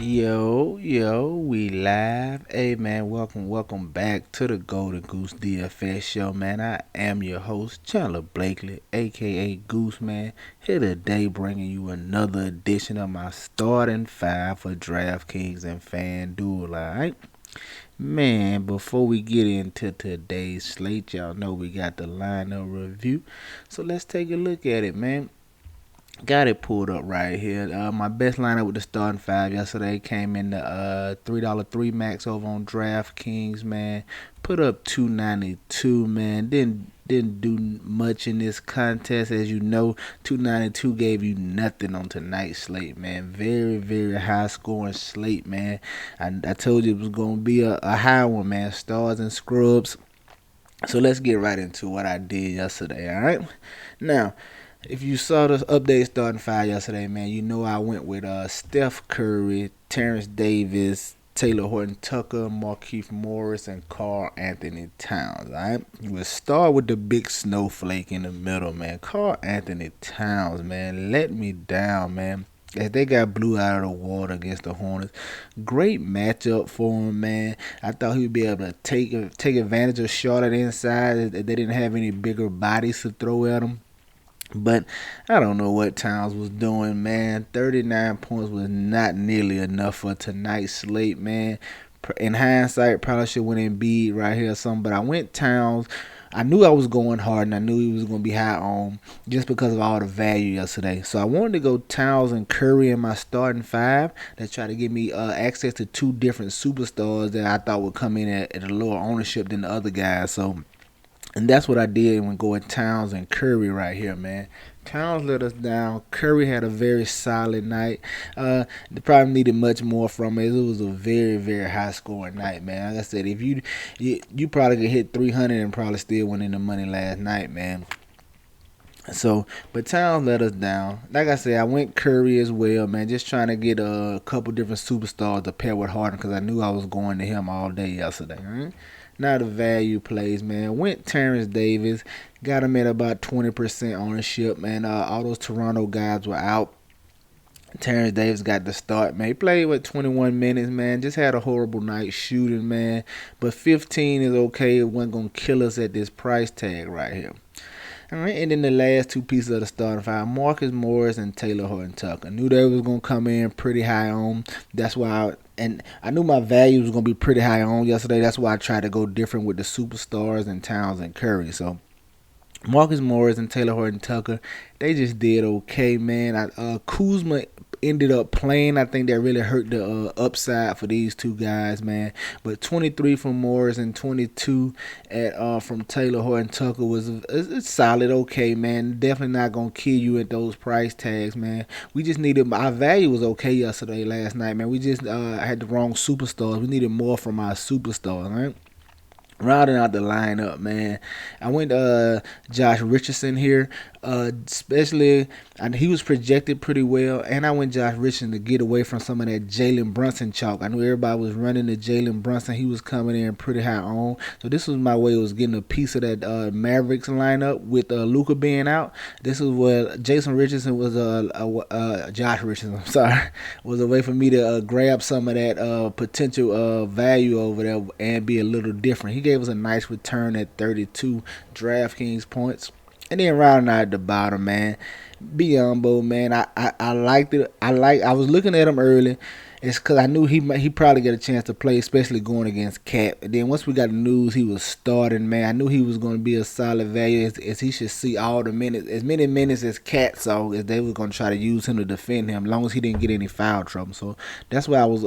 Yo, we live. Hey man, welcome back to the Golden Goose DFS show, man. I am your host, Chandler Blakely, aka Goose Man, here today bringing you another edition of my starting five for Draftkings and Fanduel, alright? Man, before we get into today's slate, y'all know we got the lineup review. So let's take a look at it, man. Got it pulled up right here. My best lineup with the starting five yesterday came in the $3 three max over on DraftKings, man. Put up 292, man. Didn't do much in this contest, as you know. 292 gave you nothing on tonight's slate, man. Very high scoring slate, man. I told you it was gonna be a high one, man. Stars and scrubs. So let's get right into what I did yesterday. All right, now. If you saw the update starting five yesterday, man, you know I went with Steph Curry, Terrence Davis, Taylor Horton Tucker, Markieff Morris, and Carl Anthony Towns. All right, we'll start with the big snowflake in the middle, man. Carl Anthony Towns, man, let me down, man. As they got blew out of the water against the Hornets. Great matchup for him, man. I thought he would be able to take advantage of Charlotte inside. They didn't have any bigger bodies to throw at him. But I don't know what Towns was doing, man. 39 points was not nearly enough for tonight's slate, man. In hindsight, probably should went Embiid right here or something. But I went Towns. I knew I was going hard, and I knew he was going to be high on just because of all the value yesterday. So I wanted to go Towns and Curry in my starting five. That try to give me access to two different superstars that I thought would come in at a lower ownership than the other guys. And that's what I did when going Towns and Curry right here, man. Towns let us down. Curry had a very solid night. They probably needed much more from it. It was a very high scoring night, man. Like I said, if you probably could hit 300 and probably still went in the money last night, man. So, but Towns let us down. Like I said, I went Curry as well, man. Just trying to get a couple different superstars to pair with Harden because I knew I was going to him all day yesterday. Right? Now the value plays, man. Went Terrence Davis. Got him at about 20% ownership, man. All those Toronto guys were out. Terrence Davis got the start, man. He played with 21 minutes, man. Just had a horrible night shooting, man. But 15 is okay. It wasn't going to kill us at this price tag right here. All right, and then the last two pieces of the starting five, Marcus Morris and Taylor Horton Tucker. I knew they was gonna come in pretty high on. That's why, I knew my value was gonna be pretty high on yesterday. That's why I tried to go different with the superstars and Towns and Curry. So Marcus Morris and Taylor Horton Tucker, they just did okay, man. Kuzma ended up playing. I think that really hurt the upside for these two guys, man. But 23 from Morris and 22 from Taylor Horton Tucker was it's solid, okay, man. Definitely not gonna kill you at those price tags, man. We just needed our value was okay yesterday, last night, man. We just had the wrong superstars. We needed more from our superstars, right? Rounding out the lineup, man, I went Josh Richardson here, especially, and he was projected pretty well, and I went Josh Richardson to get away from some of that Jalen Brunson chalk. I knew everybody was running to Jalen Brunson. He was coming in pretty high on, so this was my way of getting a piece of that Mavericks lineup with Luka being out. This was where Jason Richardson was Josh Richardson, I'm sorry, was a way for me to grab some of that potential value over there and be a little different. He gave us a nice return at 32 DraftKings points. And then rounding out at the bottom, man, Biombo, man, I liked it. I was looking at him early. It's because I knew he probably get a chance to play, especially going against Cat. And then once we got the news he was starting, man, I knew he was going to be a solid value as he should see all the minutes, as many minutes as Cat saw, as they were going to try to use him to defend him, as long as he didn't get any foul trouble. So that's why I was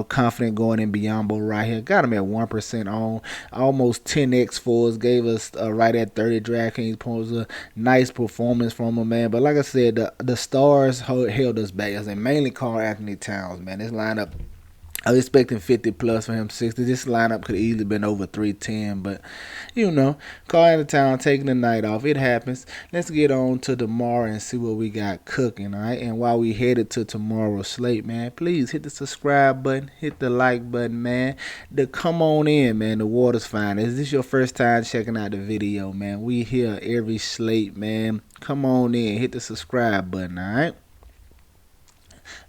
confident going in Biombo right here. Got him at 1% on, almost 10x for us, gave us right at 30 DraftKings points. A nice performance from him, man. But like I said, the stars held us back. I said mainly Karl Anthony Towns, man. This lineup, I was expecting 50 plus for him, 60. This lineup could have easily been over 310, but you know, Karl Town taking the night off. It happens. Let's get on to tomorrow and see what we got cooking, all right? And while we headed to tomorrow's slate, man, please hit the subscribe button, hit the like button, man. Come on in, man. The water's fine. Is this your first time checking out the video, man? We here every slate, man. Come on in, hit the subscribe button, all right?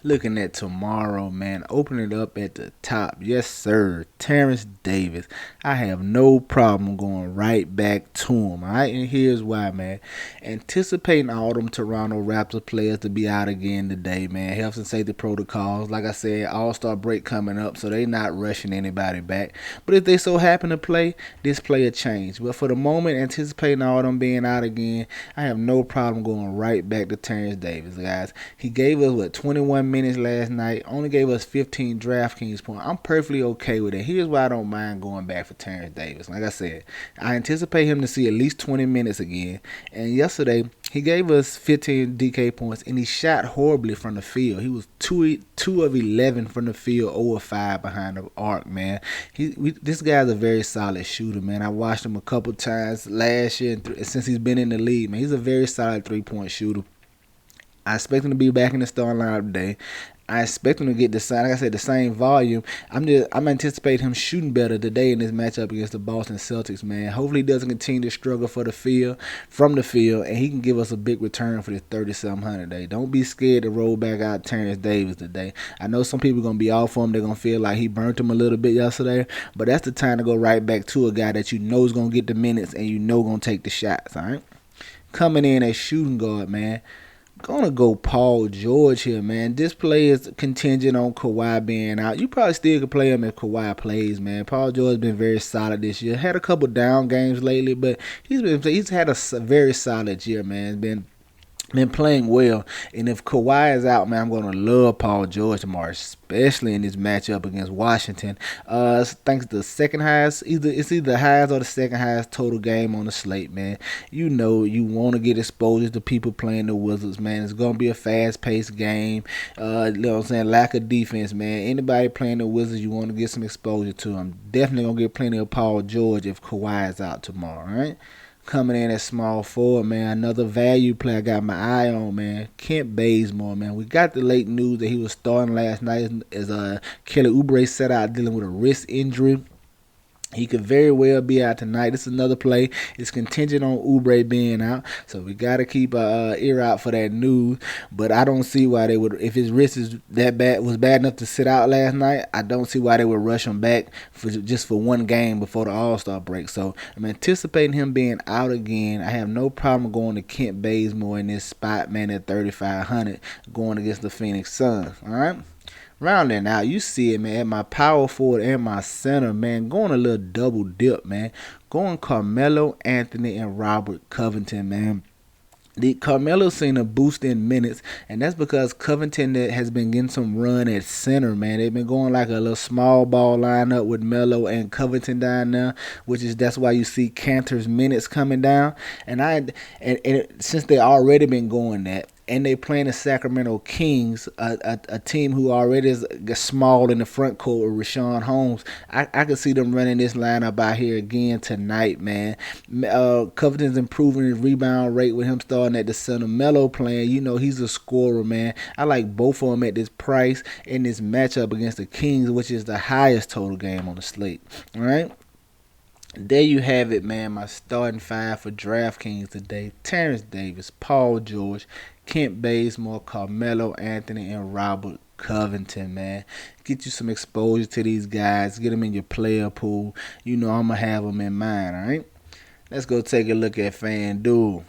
Looking at tomorrow, man, opening it up at the top. Yes, sir. Terrence Davis. I have no problem going right back to him. All right, and here's why, man. Anticipating all them Toronto Raptors players to be out again today, man. Health and safety protocols. Like I said, All-Star break coming up, so they not rushing anybody back. But if they so happen to play, this play a change. But for the moment, anticipating all them being out again, I have no problem going right back to Terrence Davis, guys. He gave us, 21 minutes last night, only gave us 15 Draftkings points. I'm perfectly okay with it. Here's why I don't mind going back for Terrence Davis. Like I said, I anticipate him to see at least 20 minutes again. And yesterday, he gave us 15 DK points, and he shot horribly from the field. He was 2 of 11 from the field, 0 of 5 behind the arc, man. This guy's a very solid shooter, man. I watched him a couple times last year since he's been in the league, man. He's a very solid three-point shooter. I expect him to be back in the starting lineup today. I expect him to get the same volume. I'm anticipating him shooting better today in this matchup against the Boston Celtics, man. Hopefully he doesn't continue to struggle from the field, and he can give us a big return for this 3,700 today. Don't be scared to roll back out Terrence Davis today. I know some people are gonna be off for him. They're gonna feel like he burnt him a little bit yesterday, but that's the time to go right back to a guy that you know is gonna get the minutes and you know gonna take the shots. All right, coming in as shooting guard, man. Gonna go Paul George here, man. This play is contingent on Kawhi being out. You probably still could play him if Kawhi plays, man. Paul George has been very solid this year. Had a couple down games lately, but he's had a very solid year, man. Been playing well, and if Kawhi is out, man, I'm gonna love Paul George tomorrow, especially in this matchup against Washington. Thanks to the second highest, it's either the highest or the second highest total game on the slate, man. You know you want to get exposure to people playing the Wizards, man. It's gonna be a fast-paced game. You know what I'm saying? Lack of defense, man. Anybody playing the Wizards, you want to get some exposure to them. Definitely gonna get plenty of Paul George if Kawhi is out tomorrow, all right? Coming in at small forward, man. Another value play I got my eye on, man. Kent Bazemore, man. We got the late news that he was starting last night as Kelly Oubre set out dealing with a wrist injury. He could very well be out tonight. This is another play. It's contingent on Oubre being out, so we got to keep our ear out for that news. But I don't see why they would, if his wrist is was bad enough to sit out last night, I don't see why they would rush him back just for one game before the All-Star break. So I'm anticipating him being out again. I have no problem going to Kent Bazemore in this spot, man, at 3,500 going against the Phoenix Suns. All right. Rounding out, you see it, man, at my power forward and my center, man, going a little double dip, man. Going Carmelo Anthony and Robert Covington, man. Carmelo's seen a boost in minutes, and that's because Covington has been getting some run at center, man. They've been going like a little small ball lineup with Melo and Covington down there, that's why you see Cantor's minutes coming down. And since they already been going that, and they playing the Sacramento Kings, a team who already is small in the front court with Rashawn Holmes. I can see them running this lineup out here again tonight, man. Covington's improving his rebound rate with him starting at the center. Melo playing, you know, he's a scorer, man. I like both of them at this price in this matchup against the Kings, which is the highest total game on the slate. All right. There you have it, man. My starting five for DraftKings today: Terrence Davis, Paul George, Kent Bazemore, Carmelo Anthony, and Robert Covington, man. Get you some exposure to these guys. Get them in your player pool. You know I'm going to have them in mind, all right? Let's go take a look at FanDuel.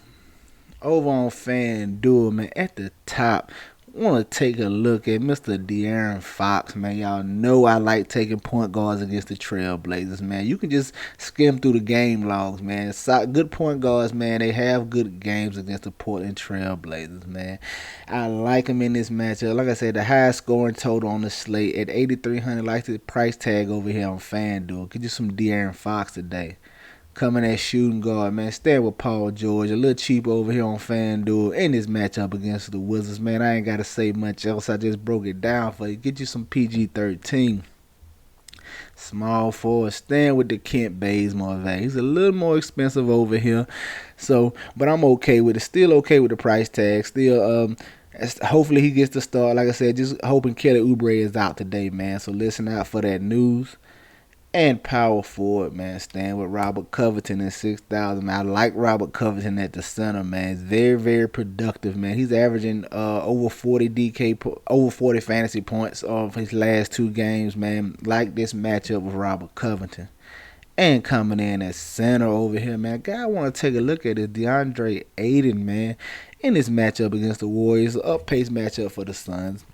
Over on FanDuel, man, at the top, want to take a look at Mr. De'Aaron Fox, man. Y'all know I like taking point guards against the Trailblazers, man. You can just skim through the game logs, man. Good point guards, man. They have good games against the Portland Trailblazers, man. I like them in this matchup. Like I said, the highest scoring total on the slate at 8,300. Like the price tag over here on FanDuel. Get you some De'Aaron Fox today. Coming at shooting guard, man. Staying with Paul George. A little cheap over here on FanDuel in this matchup against the Wizards, man. I ain't got to say much else. I just broke it down for you. Get you some PG-13. Small forward. Staying with the Kent Bazemore vein. He's a little more expensive over here. But I'm okay with it. Still okay with the price tag. Still, hopefully he gets the start. Like I said, just hoping Kelly Oubre is out today, man. So listen out for that news. And power forward, man, staying with Robert Covington in 6,000. Man, I like Robert Covington at the center, man. He's very, very productive, man. He's averaging over 40 over 40 fantasy points of his last two games, man. Like this matchup with Robert Covington. And coming in at center over here, man. Guy, I want to take a look at is DeAndre Ayton, man. In this matchup against the Warriors, up pace matchup for the Suns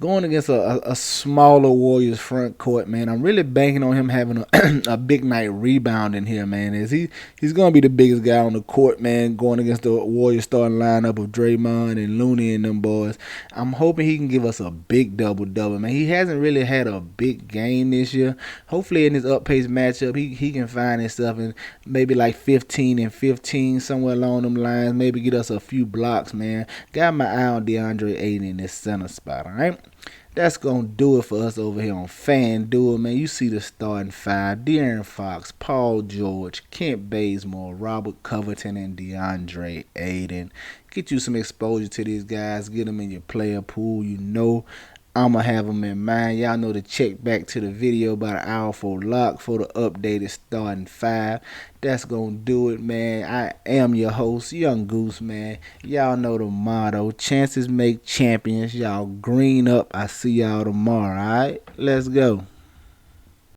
going against a smaller Warriors front court, man. I'm really banking on him having a big night rebound in here, man. He's gonna be the biggest guy on the court, man, going against the Warriors starting lineup of Draymond and Looney and them boys. I'm hoping he can give us a big double, man. He hasn't really had a big game this year. Hopefully in this up pace matchup, he can find himself in maybe like 15 and 15 somewhere along them lines. Maybe get us a few blocks, man. Got my eye on DeAndre Ayton in this center spot, all right? That's going to do it for us over here on FanDuel, man. You see the starting five: De'Aaron Fox, Paul George, Kent Bazemore, Robert Covington, and DeAndre Ayton. Get you some exposure to these guys. Get them in your player pool. You know I'm going to have them in mind. Y'all know to check back to the video about an hour for lock for the updated starting five. That's going to do it, man. I am your host, Young Goose, man. Y'all know the motto. Chances make champions. Y'all green up. I see y'all tomorrow, all right? Let's go.